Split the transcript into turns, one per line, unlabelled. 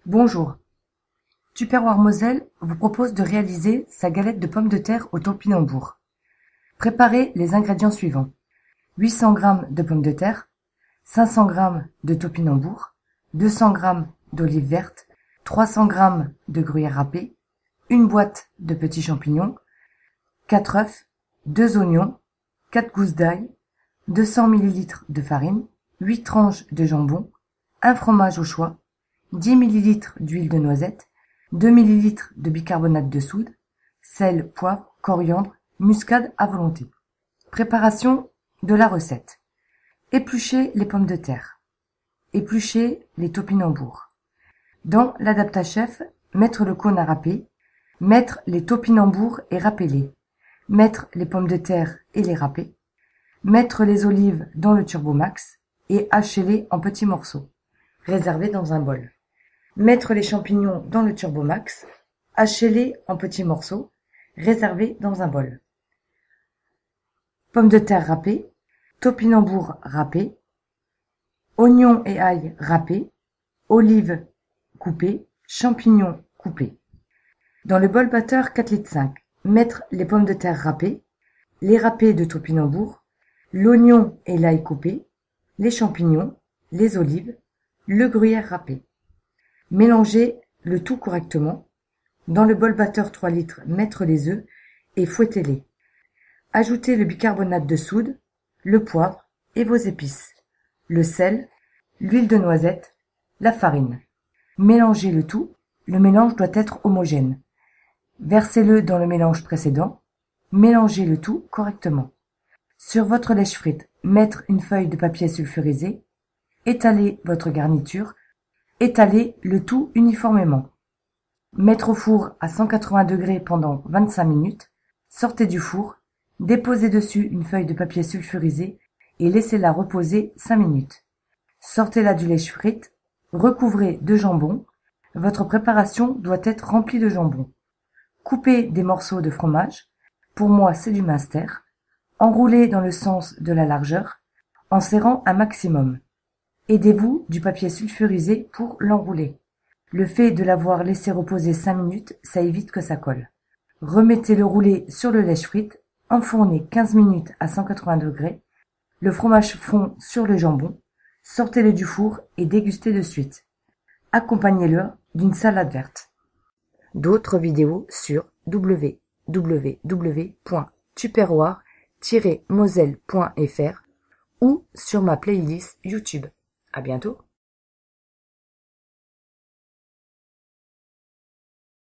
Bonjour, Tupperware Moselle vous propose de réaliser sa galette de pommes de terre au topinambour. Préparez les ingrédients suivants: 800 g de pommes de terre, 500 g de topinambour, 200 g d'olives vertes, 300 g de gruyère râpée, une boîte de petits champignons, 4 œufs, 2 oignons, 4 gousses d'ail, 200 ml de farine, 8 tranches de jambon, un fromage au choix, 10 ml d'huile de noisette, 2 ml de bicarbonate de soude, sel, poivre, coriandre, muscade à volonté. Préparation de la recette. Éplucher les pommes de terre. Éplucher les topinambours. Dans l'adaptachef, mettre le cône à râper, mettre les topinambours et râper-les, mettre les pommes de terre et les râper, mettre les olives dans le turbomax et hacher-les en petits morceaux, réserver dans un bol. Mettre les champignons dans le turbomax, hacher-les en petits morceaux, réserver dans un bol. Pommes de terre râpées, topinambour râpé, oignons et ail râpés, olives coupées, champignons coupés. Dans le bol batteur 4,5 litres, mettre les pommes de terre râpées, les râpés de topinambour, l'oignon et l'ail coupés, les champignons, les olives, le gruyère râpé. Mélangez le tout correctement. Dans le bol batteur 3 litres, mettre les œufs et fouettez-les. Ajoutez le bicarbonate de soude, le poivre et vos épices, le sel, l'huile de noisette, la farine. Mélangez le tout. Le mélange doit être homogène. Versez-le dans le mélange précédent. Mélangez le tout correctement. Sur votre lèche frite, mettre une feuille de papier sulfurisé. Étalez votre garniture. Étalez le tout uniformément. Mettre au four à 180 degrés pendant 25 minutes. Sortez du four. Déposez dessus une feuille de papier sulfurisé et laissez-la reposer 5 minutes. Sortez-la du lèche frite. Recouvrez de jambon. Votre préparation doit être remplie de jambon. Coupez des morceaux de fromage. Pour moi, c'est du Munster. Enroulez dans le sens de la largeur, en serrant un maximum. Aidez-vous du papier sulfurisé pour l'enrouler. Le fait de l'avoir laissé reposer 5 minutes, ça évite que ça colle. Remettez le roulé sur le lèche frite, enfournez 15 minutes à 180 degrés. Le fromage fond sur le jambon. Sortez-le du four et dégustez de suite. Accompagnez-le d'une salade verte. D'autres vidéos sur www.tupperware-moselle.fr ou sur ma playlist YouTube. À bientôt.